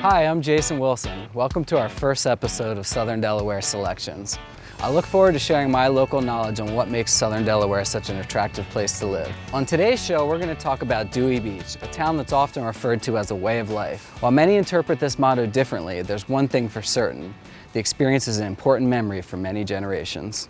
Hi, I'm Jason Wilson. Welcome to our first episode of Southern Delaware Selections. I look forward to sharing my local knowledge on what makes Southern Delaware such an attractive place to live. On today's show, we're going to talk about Dewey Beach, a town that's often referred to as a way of life. While many interpret this motto differently, there's one thing for certain. The experience is an important memory for many generations.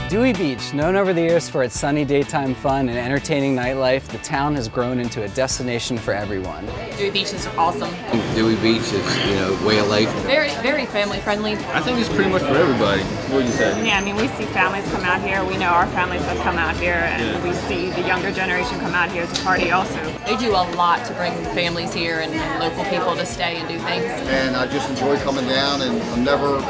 Dewey Beach, known over the years for its sunny daytime fun and entertaining nightlife, the town has grown into a destination for everyone. Dewey Beach is awesome. Dewey Beach is, way of life. Very family friendly. I think it's pretty much for everybody. What do you say? Yeah, I mean, we see families come out here. We know our families have come out here, and we see the younger generation come out here to party also. They do a lot to bring families here and local people to stay and do things. And I just enjoy coming down, and I'm never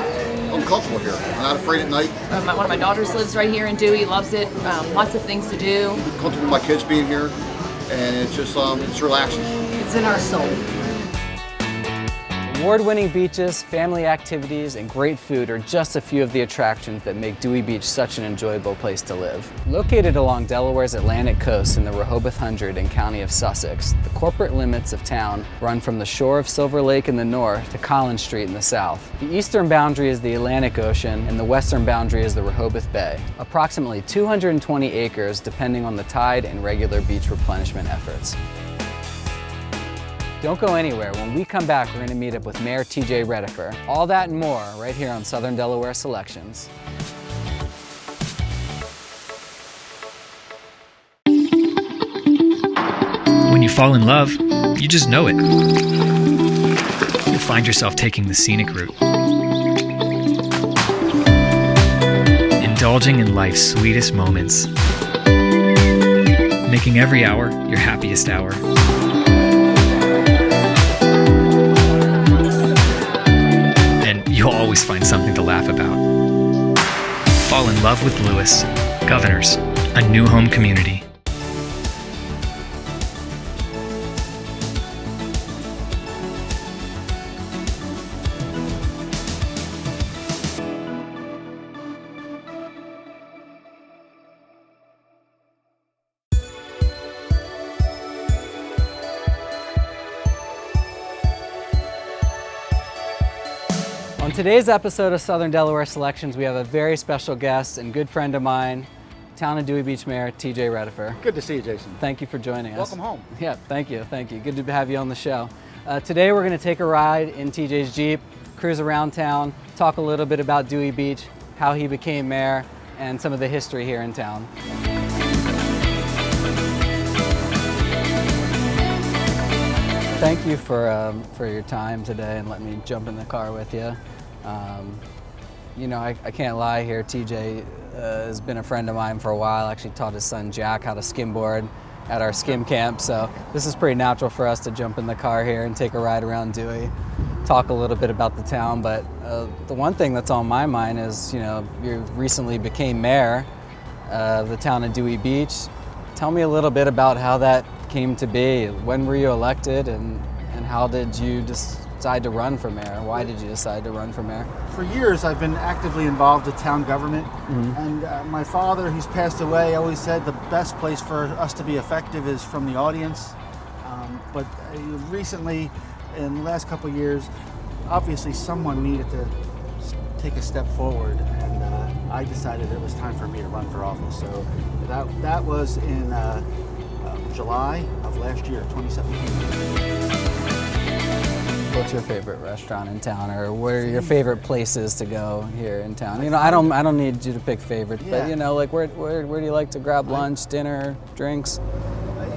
uncomfortable here. I'm not afraid at night. One of my daughters lives right here in Dewey, loves it. Lots of things to do. I'm comfortable with my kids being here, and it's just it's relaxing. It's in our soul. Award-winning beaches, family activities, and great food are just a few of the attractions that make Dewey Beach such an enjoyable place to live. Located along Delaware's Atlantic coast in the Rehoboth Hundred and County of Sussex, the corporate limits of town run from the shore of Silver Lake in the north to Collins Street in the south. The eastern boundary is the Atlantic Ocean, and the western boundary is the Rehoboth Bay. Approximately 220 acres depending on the tide and regular beach replenishment efforts. Don't go anywhere. When we come back, we're going to meet up with Mayor TJ Redifer. All that and more right here on Southern Delaware Selections. When you fall in love, you just know it. You'll find yourself taking the scenic route. Indulging in life's sweetest moments. Making every hour your happiest hour. You'll always find something to laugh about. Fall in love with Lewis. Governors, a new home community. On today's episode of Southern Delaware Selections, we have a very special guest and good friend of mine, Town of Dewey Beach Mayor TJ Redifer. Good to see you, Jason. Thank you for joining us. Welcome home. Yeah, thank you. Good to have you on the show. Today we're going to take a ride in TJ's Jeep, cruise around town, talk a little bit about Dewey Beach, how he became mayor, and some of the history here in town. Thank you for your time today and letting me jump in the car with you. I can't lie here, TJ has been a friend of mine for a while. Actually taught his son Jack how to skimboard at our skim camp, so this is pretty natural for us to jump in the car here and take a ride around Dewey, talk a little bit about the town. But the one thing that's on my mind is, you recently became mayor of the town of Dewey Beach. Tell me a little bit about how that came to be. When were you elected, and how did you decide to run for mayor? Why did you decide to run for mayor? For years, I've been actively involved in town government, and my father, who's passed away, always said the best place for us to be effective is from the audience. But recently, in the last couple of years, obviously someone needed to take a step forward, and I decided it was time for me to run for office. So that was in July of last year, 2017. What's your favorite restaurant in town, or what are your favorite places to go here in town? I don't need you to pick favorites, but where do you like to grab lunch, dinner, drinks?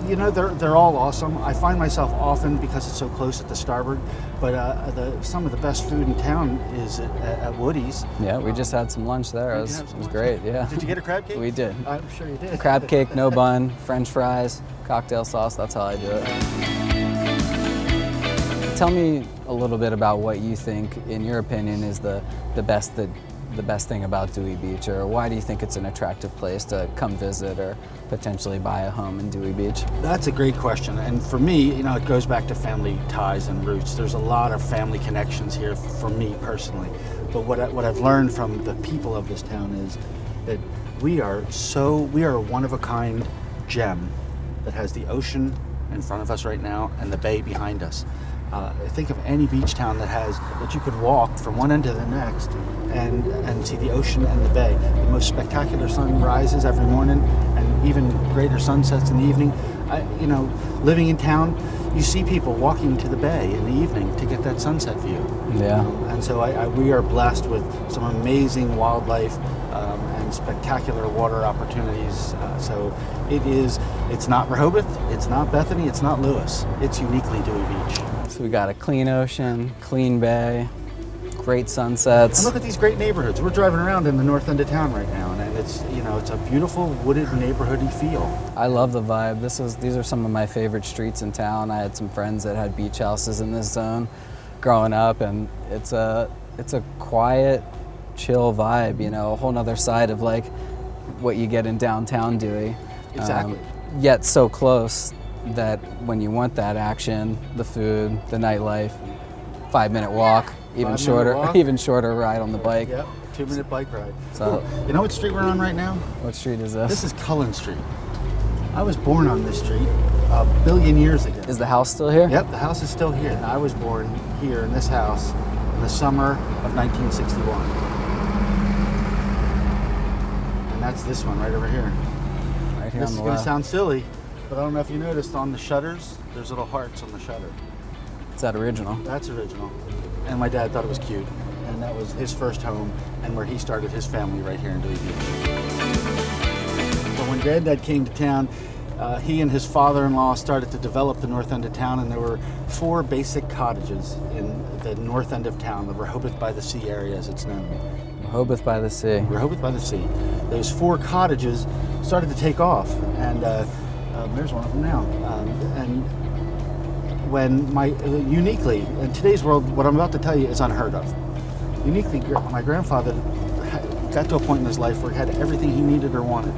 They're all awesome. I find myself often, because it's so close at the Starboard, but some of the best food in town is at Woody's. Yeah, we just had some lunch there. It was great. Yeah. Did you get a crab cake? We did. I'm sure you did. Crab cake, no bun, French fries, cocktail sauce. That's how I do it. Tell me a little bit about what you think, in your opinion, is the best that the best thing about Dewey Beach, or why do you think it's an attractive place to come visit or potentially buy a home in Dewey Beach? That's a great question. And for me, it goes back to family ties and roots. There's a lot of family connections here for me personally. But what I've learned from the people of this town is that we are a one-of-a-kind gem that has the ocean in front of us right now and the bay behind us. Think of any beach town that you could walk from one end to the next and see the ocean and the bay. The most spectacular sunrises every morning, and even greater sunsets in the evening. Living in town, you see people walking to the bay in the evening to get that sunset view. Yeah. And so we are blessed with some amazing wildlife and spectacular water opportunities. So it's not Rehoboth, it's not Bethany, it's not Lewis. It's uniquely Dewey Beach. So we got a clean ocean, clean bay, great sunsets. And look at these great neighborhoods. We're driving around in the north end of town right now, and it's a beautiful wooded neighborhoody feel. I love the vibe. These are some of my favorite streets in town. I had some friends that had beach houses in this zone growing up, and it's a quiet, chill vibe, a whole nother side of like what you get in downtown Dewey. Exactly. Yet so close that when you want that action, the food, the nightlife, 5-minute walk, even shorter ride on the bike. Yep, 2-minute bike ride. So, you know what street we're on right now? What street is this? This is Cullen Street. I was born on this street a billion years ago. Is the house still here? Yep, the house is still here. And I was born here in this house in the summer of 1961. And that's this one right over here. Right here This on is the going to left. sound silly, but I don't know if you noticed on the shutters, there's little hearts on the shutter. Is that original? That's original. And my dad thought it was cute. And that was his first home and where he started his family right here in Dewey Beach. But when Granddad came to town, he and his father-in-law started to develop the north end of town, and there were 4 basic cottages in the north end of town, the Rehoboth by the Sea area as it's known. Rehoboth by the Sea. Rehoboth by the Sea. Those 4 cottages started to take off, and there's one of them now. And when uniquely, in today's world, what I'm about to tell you is unheard of. Uniquely, my grandfather got to a point in his life where he had everything he needed or wanted.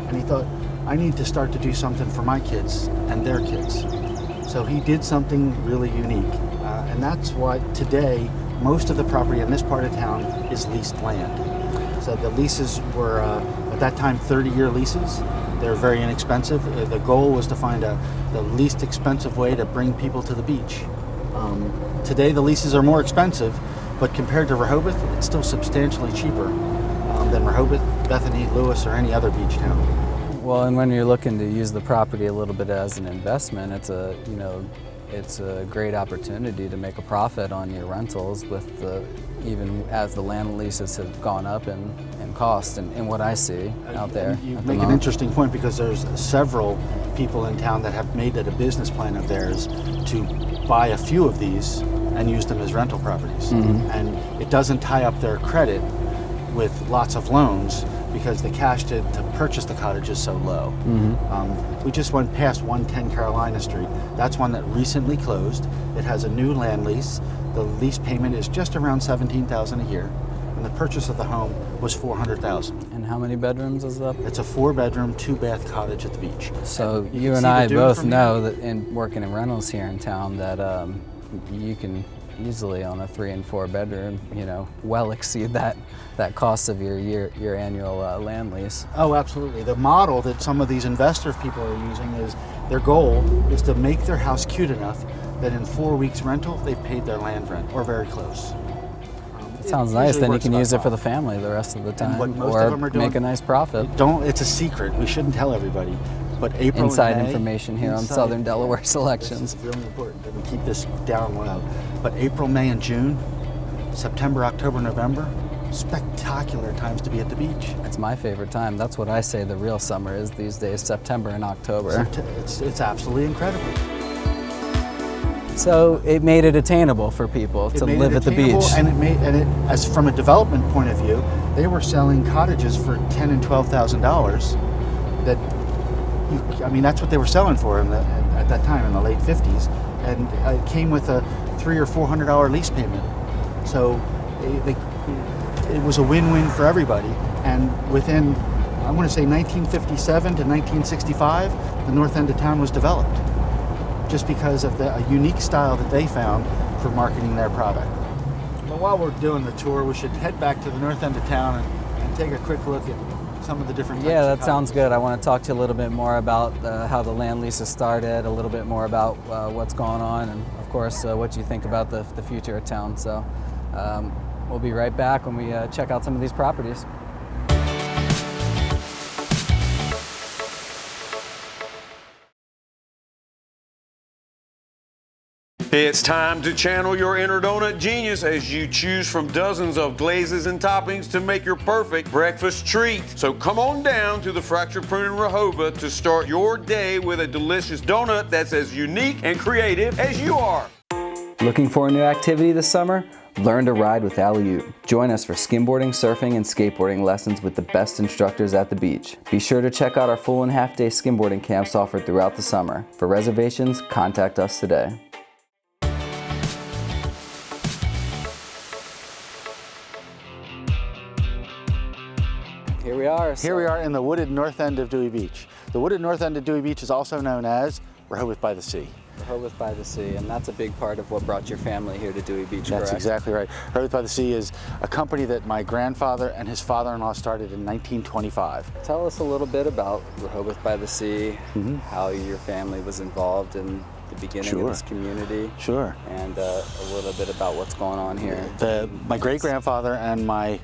And he thought, I need to start to do something for my kids and their kids. So he did something really unique. And that's why today, most of the property in this part of town is leased land. So the leases were, at that time, 30-year leases. They're very inexpensive. The goal was to find the least expensive way to bring people to the beach. Today the leases are more expensive, but compared to Rehoboth, it's still substantially cheaper than Rehoboth, Bethany, Lewis, or any other beach town. Well, and when you're looking to use the property a little bit as an investment, it's a great opportunity to make a profit on your rentals even as the land leases have gone up in cost and what I see out there. You make an interesting point, because there's several people in town that have made it a business plan of theirs to buy a few of these and use them as rental properties. Mm-hmm. And it doesn't tie up their credit with lots of loans because the cash to purchase the cottage is so low. Mm-hmm. We just went past 110 Carolina Street. That's one that recently closed. It has a new land lease. The lease payment is just around $17,000 a year, and the purchase of the home was $400,000. And how many bedrooms is that? It's a 4-bedroom, 2-bath cottage at the beach. So You you can and see the I dune both from know that in working in rentals here in town that you can easily on a 3 and 4 bedroom, well exceed that cost of your annual land lease. Oh, absolutely. The model that some of these investor people are using is their goal is to make their house cute enough that in 4 weeks rental, they've paid their land rent or very close. It sounds nice. Then you can use it for the family the rest of the time, what most or of them are doing- make a nice profit. It's a secret. We shouldn't tell everybody. But April Inside and May, information here on inside- Southern Delaware This Selections. is really important that we keep this down low. But April, May, and June, September, October, November, spectacular times to be at the beach. It's my favorite time. That's what I say the real summer is these days, September and October. It's absolutely incredible. So it made it attainable for people to live at the beach. As from a development point of view, they were selling cottages for $10,000 and $12,000. That's what they were selling for at that time in the late 50s, and it came with a $300 or $400 lease payment. So it was a win-win for everybody. And within, I want to say 1957 to 1965, the north end of town was developed, just because of a unique style that they found for marketing their product. But while we're doing the tour, we should head back to the north end of town and take a quick look at some of the different types Yeah, of that sounds good. I want to talk to you a little bit more about how the land leases started, a little bit more about what's going on, and of course what you think about the future of town. So we'll be right back when we check out some of these properties. It's time to channel your inner donut genius as you choose from dozens of glazes and toppings to make your perfect breakfast treat. So come on down to the Fractured Prune in Rehoboth to start your day with a delicious donut that's as unique and creative as you are. Looking for a new activity this summer? Learn to ride with Alley-Oop. Join us for skimboarding, surfing, and skateboarding lessons with the best instructors at the beach. Be sure to check out our full and half-day skimboarding camps offered throughout the summer. For reservations, contact us today. Here we are. Here we are in the wooded north end of Dewey Beach. The wooded north end of Dewey Beach is also known as Rehoboth by the Sea. Rehoboth by the Sea, and that's a big part of what brought your family here to Dewey Beach, correct? That's exactly right. Rehoboth by the Sea is a company that my grandfather and his father-in-law started in 1925. Tell us a little bit about Rehoboth by the Sea, how your family was involved in the beginning of this community. Sure. And a little bit about what's going on here. My great-grandfather and my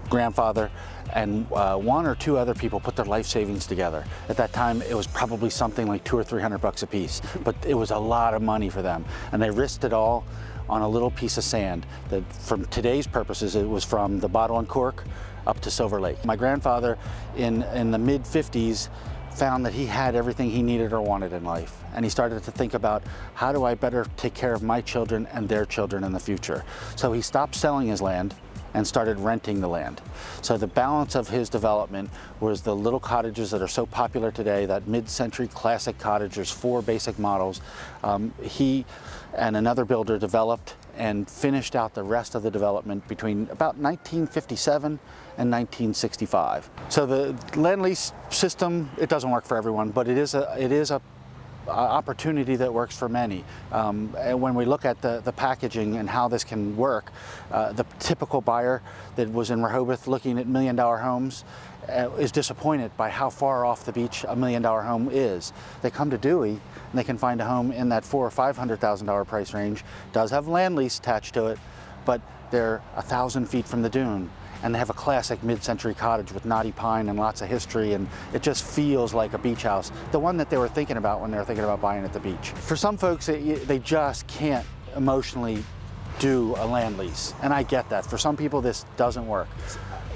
grandfather and one or two other people put their life savings together. At that time, it was probably something like $200 or $300 a piece, but it was a lot of money for them. And they risked it all on a little piece of sand that, from today's purposes, it was from the Bottle and Cork up to Silver Lake. My grandfather, in the mid-50s, found that he had everything he needed or wanted in life. And he started to think about, how do I better take care of my children and their children in the future? So he stopped selling his land and started renting the land. So the balance of his development was the little cottages that are so popular today, that mid-century classic cottage. There's 4 basic models. He and another builder developed and finished out the rest of the development between about 1957 and 1965. So the land lease system, it doesn't work for everyone, but it is a opportunity that works for many. And when we look at the packaging and how this can work, the typical buyer that was in Rehoboth looking at $1 million homes is disappointed by how far off the beach a $1 million home is. They come to Dewey and they can find a home in that $400,000 or $500,000 price range. Does have land lease attached to it, but they're 1,000 feet from the dune. And they have a classic mid-century cottage with knotty pine and lots of history, and it just feels like a beach house. The one that they were thinking about when they were thinking about buying at the beach. For some folks, they just can't emotionally do a land lease, and I get that. For some people, this doesn't work.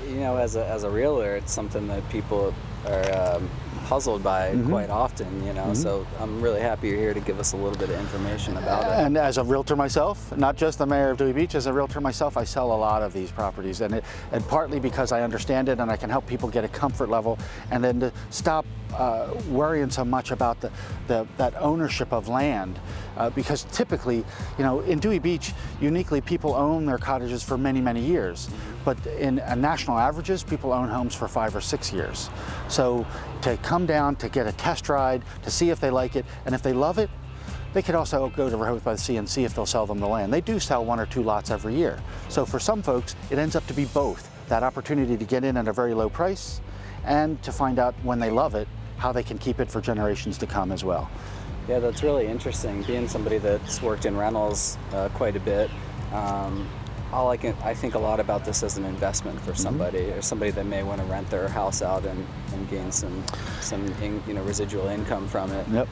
You know, as a realtor, it's something that people are puzzled by quite often, you know, so I'm really happy you're here to give us a little bit of information about it. And as a realtor myself, not just the mayor of Dewey Beach, as a realtor myself, I sell a lot of these properties, and partly because I understand it and I can help people get a comfort level, and then to stop worrying so much about that ownership of land, because typically, you know, in Dewey Beach, uniquely, people own their cottages for many, many years, but in national averages, people own homes for 5 or 6 years. So to come down to get a test ride, to see if they like it, and if they love it, they could also go to Rehoboth by the Sea and see if they'll sell them the land. They do sell 1 or 2 lots every year. So for some folks, it ends up to be both. That opportunity to get in at a very low price and to find out when they love it, how they can keep it for generations to come as well. Yeah, that's really interesting. Being somebody that's worked in rentals quite a bit, I think a lot about this as an investment for somebody, or somebody that may want to rent their house out and gain some residual income from it. Yep.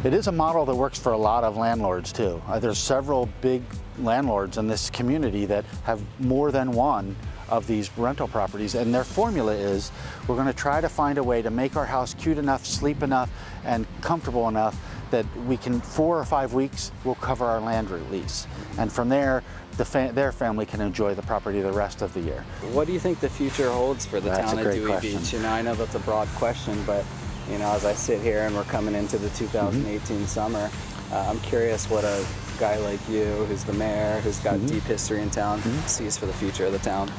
It is a model that works for a lot of landlords too. There's several big landlords in this community that have more than one of these rental properties, and their formula is, we're going to try to find a way to make our house cute enough, sleep enough, and comfortable enough that we can, 4 or 5 weeks, we'll cover our land lease. And from there, their family can enjoy the property the rest of the year. What do you think the future holds for the town of Dewey Beach? You know, I know that's a broad question, but you know, as I sit here and we're coming into the 2018 summer, I'm curious what a a guy like you, who's the mayor, who's got deep history in town, sees for the future of the town?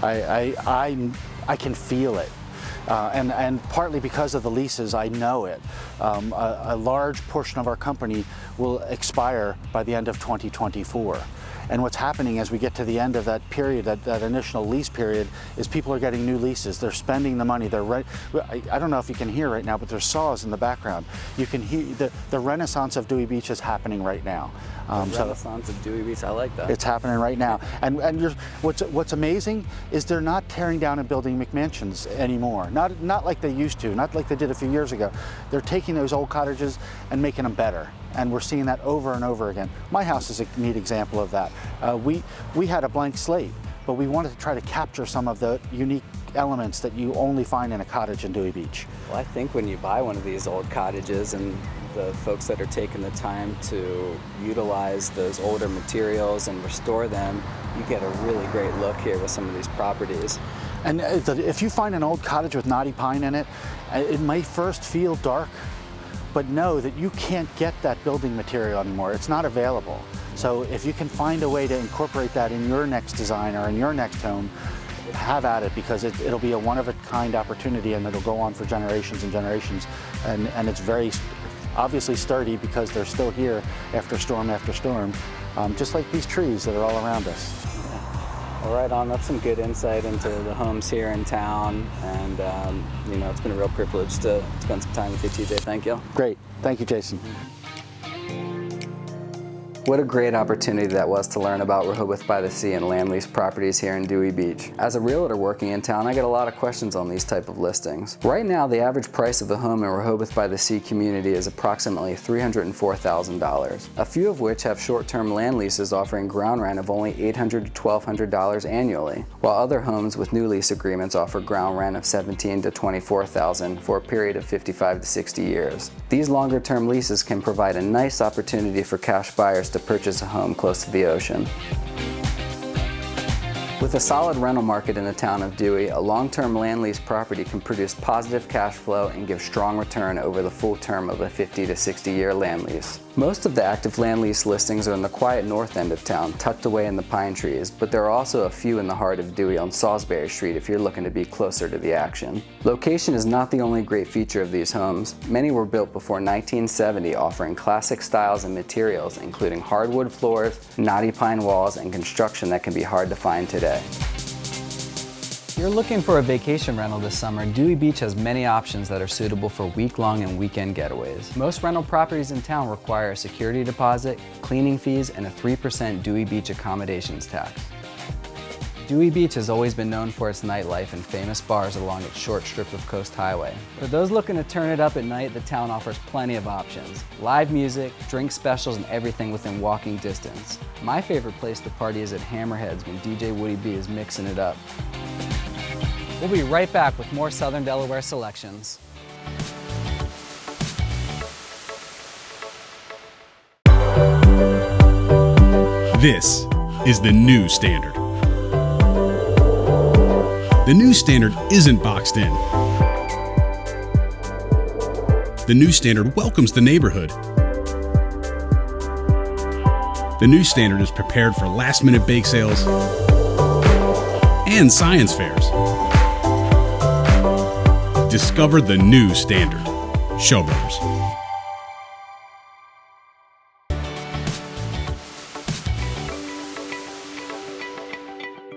I can feel it. And partly because of the leases, I know it. A large portion of our company will expire by the end of 2024. And what's happening as we get to the end of that period, that initial lease period, is people are getting new leases. They're spending the money. I don't know if you can hear right now, but there's saws in the background. You can hear the renaissance of Dewey Beach is happening right now. Renaissance of Dewey Beach, I like that. It's happening right now. And what's amazing is they're not tearing down and building McMansions anymore. Not like they used to, not like they did a few years ago. They're taking those old cottages and making them better. And we're seeing that over and over again. My house is a neat example of that. We had a blank slate, but we wanted to try to capture some of the unique elements that you only find in a cottage in Dewey Beach. Well, I think when you buy one of these old cottages and the folks that are taking the time to utilize those older materials and restore them, you get a really great look here with some of these properties. And if you find an old cottage with knotty pine in it, it may first feel dark, but know that you can't get that building material anymore. It's not available. So if you can find a way to incorporate that in your next design or in your next home, have at it, because it'll be a one-of-a-kind opportunity, and it'll go on for generations and generations. And it's very obviously sturdy because they're still here after storm, just like these trees that are all around us. Well, right on. That's some good insight into the homes here in town, and it's been a real privilege to spend some time with you, TJ. Thank you. Great. Thank you, Jason. What a great opportunity that was to learn about Rehoboth by the Sea and land lease properties here in Dewey Beach. As a realtor working in town, I get a lot of questions on these type of listings. Right now, the average price of a home in Rehoboth by the Sea community is approximately $304,000, a few of which have short-term land leases offering ground rent of only $800 to $1,200 annually, while other homes with new lease agreements offer ground rent of $17,000 to $24,000 for a period of 55 to 60 years. These longer-term leases can provide a nice opportunity for cash buyers to purchase a home close to the ocean. With a solid rental market in the town of Dewey, a long-term land lease property can produce positive cash flow and give strong return over the full term of a 50 to 60-year land lease. Most of the active land lease listings are in the quiet north end of town, tucked away in the pine trees, but there are also a few in the heart of Dewey on Salisbury Street if you're looking to be closer to the action. Location is not the only great feature of these homes. Many were built before 1970, offering classic styles and materials, including hardwood floors, knotty pine walls, and construction that can be hard to find today. If you're looking for a vacation rental this summer, Dewey Beach has many options that are suitable for week-long and weekend getaways. Most rental properties in town require a security deposit, cleaning fees, and a 3% Dewey Beach accommodations tax. Dewey Beach has always been known for its nightlife and famous bars along its short strip of Coast Highway. For those looking to turn it up at night, the town offers plenty of options. Live music, drink specials, and everything within walking distance. My favorite place to party is at Hammerheads when DJ Woody B is mixing it up. We'll be right back with more Southern Delaware selections. This is the new standard. The new standard isn't boxed in. The new standard welcomes the neighborhood. The new standard is prepared for last-minute bake sales and science fairs. Discover the new standard. Show Brothers.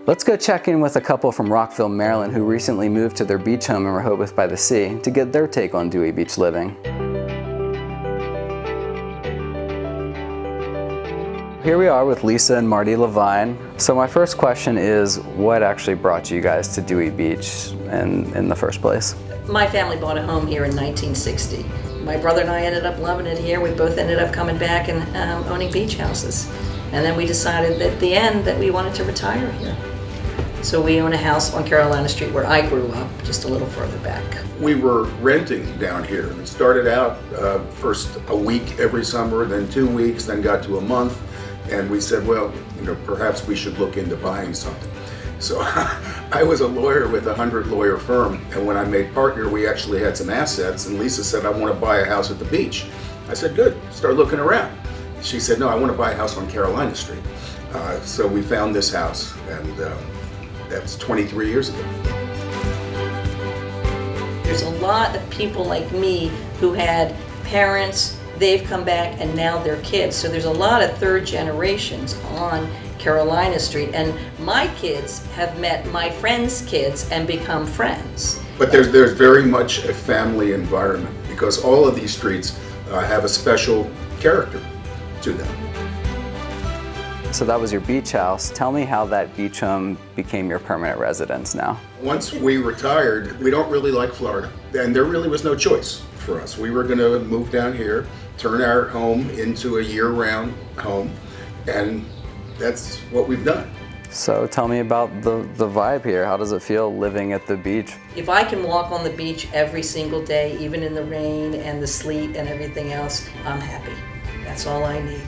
Let's go check in with a couple from Rockville, Maryland, who recently moved to their beach home in Rehoboth by the Sea to get their take on Dewey Beach living. Here we are with Lisa and Marty Levine. So my first question is, what actually brought you guys to Dewey Beach in the first place? My family bought a home here in 1960. My brother and I ended up loving it here. We both ended up coming back and owning beach houses. And then we decided at the end that we wanted to retire here. So we own a house on Carolina Street where I grew up, just a little further back. We were renting down here. It started out first a week every summer, then 2 weeks, then got to a month. And we said, well, perhaps we should look into buying something. So I was a lawyer with a 100-lawyer firm, and when I made partner, we actually had some assets, and Lisa said, I want to buy a house at the beach. I said, good, start looking around. she said, no, I want to buy a house on Carolina Street. So we found this house, and that's 23 years ago. There's a lot of people like me who had parents, they've come back, and now their kids. So there's a lot of third generations on Carolina Street, and my kids have met my friends' kids and become friends. But there's very much a family environment because all of these streets have a special character to them. So that was your beach house. Tell me how that beach home became your permanent residence now. Once we retired, we don't really like Florida, and there really was no choice for us. We were going to move down here, turn our home into a year-round home, and that's what we've done. So tell me about the vibe here. How does it feel living at the beach? If I can walk on the beach every single day, even in the rain and the sleet and everything else, I'm happy. That's all I need.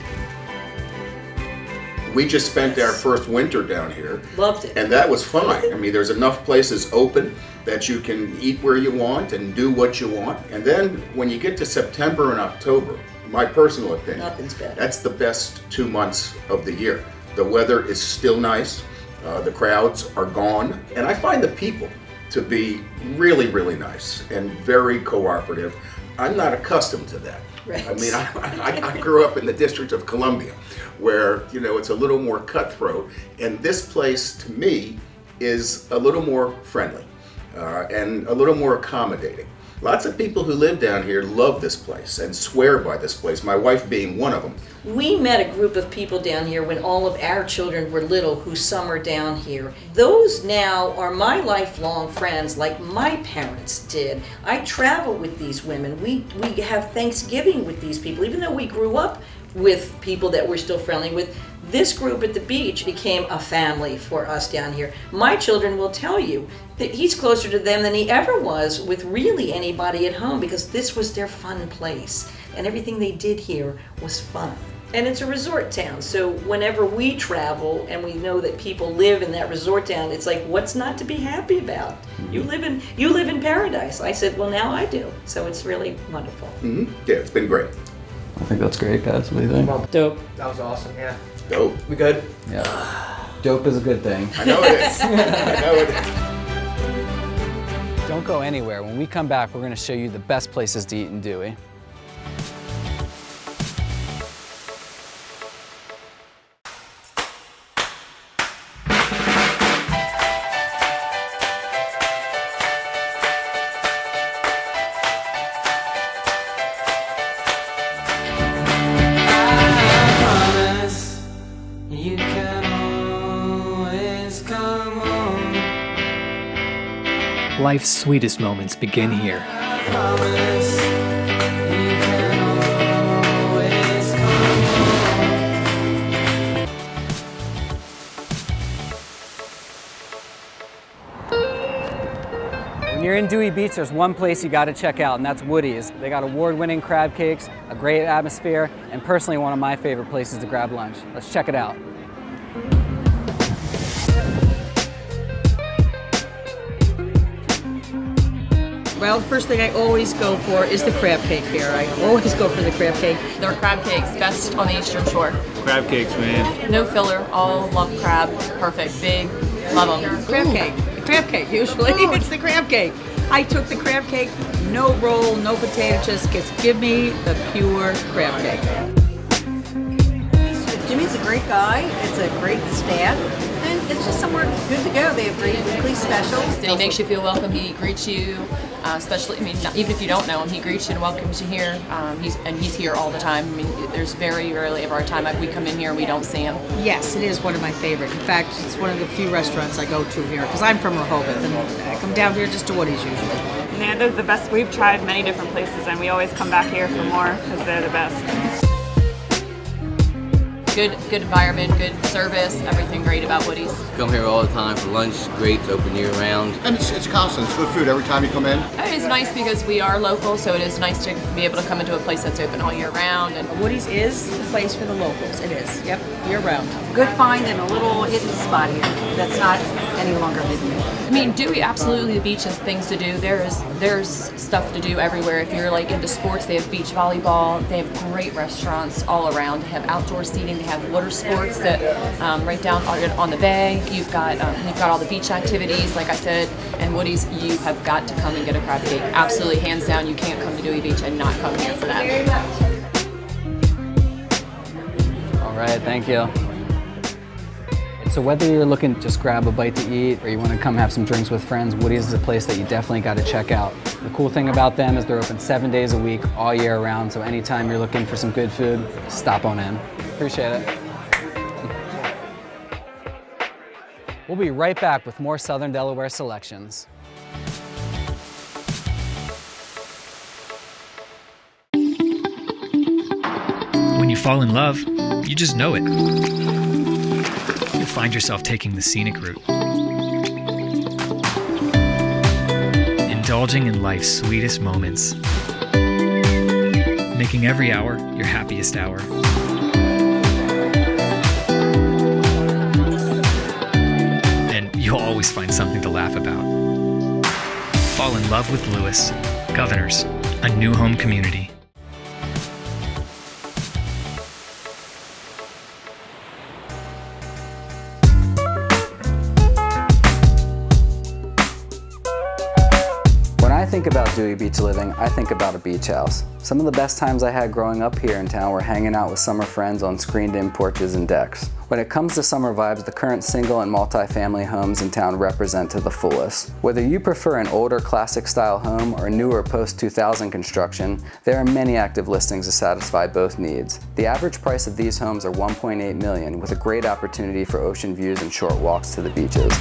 We just spent our first winter down here. Loved it. And that was fine. I mean, there's enough places open that you can eat where you want and do what you want. And then when you get to September and October, my personal opinion, Nothing's better. That's the best 2 months of the year. The weather is still nice. The crowds are gone. And I find the people to be really, really nice and very cooperative. I'm not accustomed to that. Right. I mean, I grew up in the District of Columbia, where, you know, it's a little more cutthroat. And this place, to me, is a little more friendly and a little more accommodating. Lots of people who live down here love this place and swear by this place, my wife being one of them. We met a group of people down here when all of our children were little who summer down here. Those now are my lifelong friends like my parents did. I travel with these women. We have Thanksgiving with these people. Even though we grew up with people that we're still friendly with, this group at the beach became a family for us down here. My children will tell you that he's closer to them than he ever was with really anybody at home because this was their fun place. And everything they did here was fun. And it's a resort town, so whenever we travel and we know that people live in that resort town, it's like, what's not to be happy about? You live in paradise. I said, well, now I do. So it's really wonderful. Mm-hmm. Yeah, it's been great. I think that's great, guys. What do you think? Dope. That was awesome, yeah. Dope. We good? Yeah. Dope is a good thing. I know it is. I know it is. Don't go anywhere. When we come back, we're going to show you the best places to eat in Dewey. Life's sweetest moments begin here. When you're in Dewey Beach, there's one place you got to check out, and that's Woody's. They got award-winning crab cakes, a great atmosphere, and personally one of my favorite places to grab lunch. Let's check it out. Well, the first thing I always go for is the crab cake here. I always go for the crab cake. Their crab cakes, best on the Eastern Shore. Crab cakes, man. No filler, all lump crab, perfect, big, love them. Crab cake. The crab cake, usually. It's the crab cake. I took the crab cake, no roll, no potato, just give me the pure crab cake. Jimmy's a great guy. It's a great staff. And it's just somewhere good to go. They have great weekly specials. And he makes you feel welcome. He greets you, especially, I mean, even if you don't know him, he greets you and welcomes you here. He's here all the time. I mean, there's very rarely ever a time like we come in here and we don't see him. Yes, it is one of my favorite. In fact, it's one of the few restaurants I go to here because I'm from Rehoboth and I come down here just to Woody's usually. Yeah, they're the best. We've tried many different places and we always come back here for more because they're the best. Good environment, good service, everything great about Woody's. Come here all the time for lunch. Great, it's open year round. And it's constant. It's good food every time you come in. It's nice because we are local, so it is nice to be able to come into a place that's open all year round. And Woody's is the place for the locals. It is. Yep, year round. Good find and a little hidden spot here that's not any longer hidden. I mean, Dewey, absolutely, the beach has things to do. There's stuff to do everywhere. If you're like into sports, they have beach volleyball. They have great restaurants all around. They have outdoor seating. They have water sports that right down on the bay. You've got all the beach activities, like I said. And Woody's, you have got to come and get a crab cake. Absolutely, hands down, you can't come to Dewey Beach and not come here for that. All right, thank you. So whether you're looking to just grab a bite to eat or you want to come have some drinks with friends, Woody's is a place that you definitely got to check out. The cool thing about them is they're open 7 days a week, all year round, so anytime you're looking for some good food, stop on in. Appreciate it. We'll be right back with more Southern Delaware selections. When you fall in love, you just know it. You'll find yourself taking the scenic route, indulging in life's sweetest moments, making every hour your happiest hour. And you'll always find something to laugh about. Fall in love with Lewis. Governors, a new home community. When I think about Dewey Beach living, I think about a beach house. Some of the best times I had growing up here in town were hanging out with summer friends on screened-in porches and decks. When it comes to summer vibes, the current single and multi-family homes in town represent to the fullest. Whether you prefer an older classic-style home or newer post-2000 construction, there are many active listings to satisfy both needs. The average price of these homes are $1.8 million, with a great opportunity for ocean views and short walks to the beaches.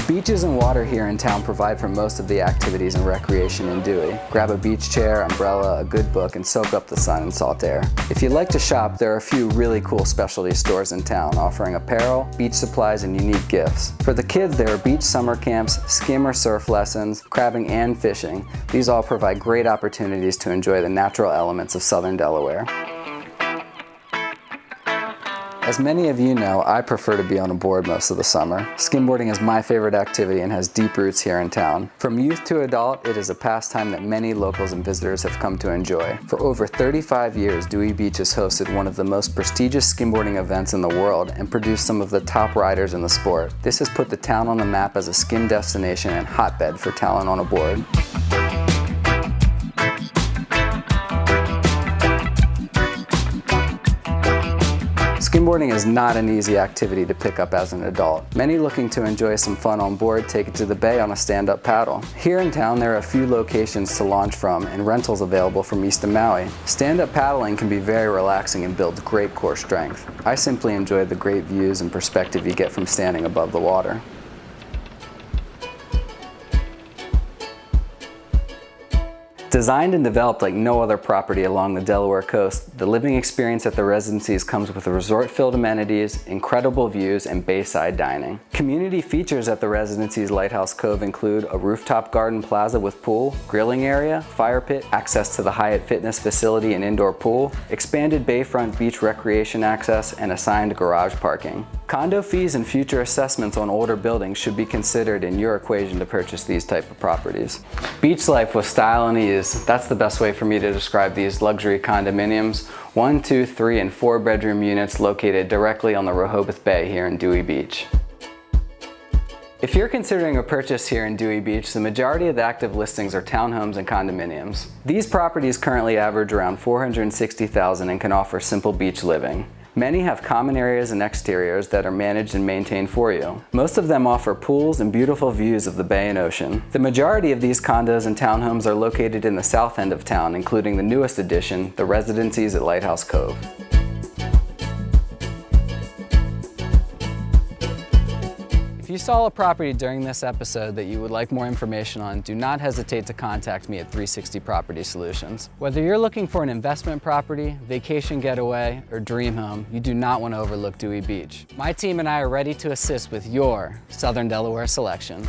Beaches and water here in town provide for most of the activities and recreation in Dewey. Grab a beach chair, umbrella, a good book, and soak up the sun and salt air. If you'd like to shop, there are a few really cool specialty stores in town offering apparel, beach supplies, and unique gifts. For the kids, there are beach summer camps, skim or surf lessons, crabbing, and fishing. These all provide great opportunities to enjoy the natural elements of Southern Delaware. As many of you know, I prefer to be on a board most of the summer. Skimboarding is my favorite activity and has deep roots here in town. From youth to adult, it is a pastime that many locals and visitors have come to enjoy. For over 35 years, Dewey Beach has hosted one of the most prestigious skimboarding events in the world and produced some of the top riders in the sport. This has put the town on the map as a skim destination and hotbed for talent on a board. Skimboarding is not an easy activity to pick up as an adult. Many looking to enjoy some fun on board take it to the bay on a stand-up paddle. Here in town there are a few locations to launch from and rentals available from east of Maui. Stand-up paddling can be very relaxing and builds great core strength. I simply enjoy the great views and perspective you get from standing above the water. Designed and developed like no other property along the Delaware coast, the living experience at the residencies comes with resort-filled amenities, incredible views, and bayside dining. Community features at the residencies Lighthouse Cove include a rooftop garden plaza with pool, grilling area, fire pit, access to the Hyatt Fitness facility and indoor pool, expanded bayfront beach recreation access, and assigned garage parking. Condo fees and future assessments on older buildings should be considered in your equation to purchase these type of properties. Beach life with style and ease. That's the best way for me to describe these luxury condominiums. 1, 2, 3, and 4 bedroom units located directly on the Rehoboth Bay here in Dewey Beach. If you're considering a purchase here in Dewey Beach, the majority of the active listings are townhomes and condominiums. These properties currently average around $460,000 and can offer simple beach living. Many have common areas and exteriors that are managed and maintained for you. Most of them offer pools and beautiful views of the bay and ocean. The majority of these condos and townhomes are located in the south end of town, including the newest addition, the residencies at Lighthouse Cove. If you saw a property during this episode that you would like more information on, do not hesitate to contact me at 360 Property Solutions. Whether you're looking for an investment property, vacation getaway, or dream home, you do not want to overlook Dewey Beach. My team and I are ready to assist with your Southern Delaware selection.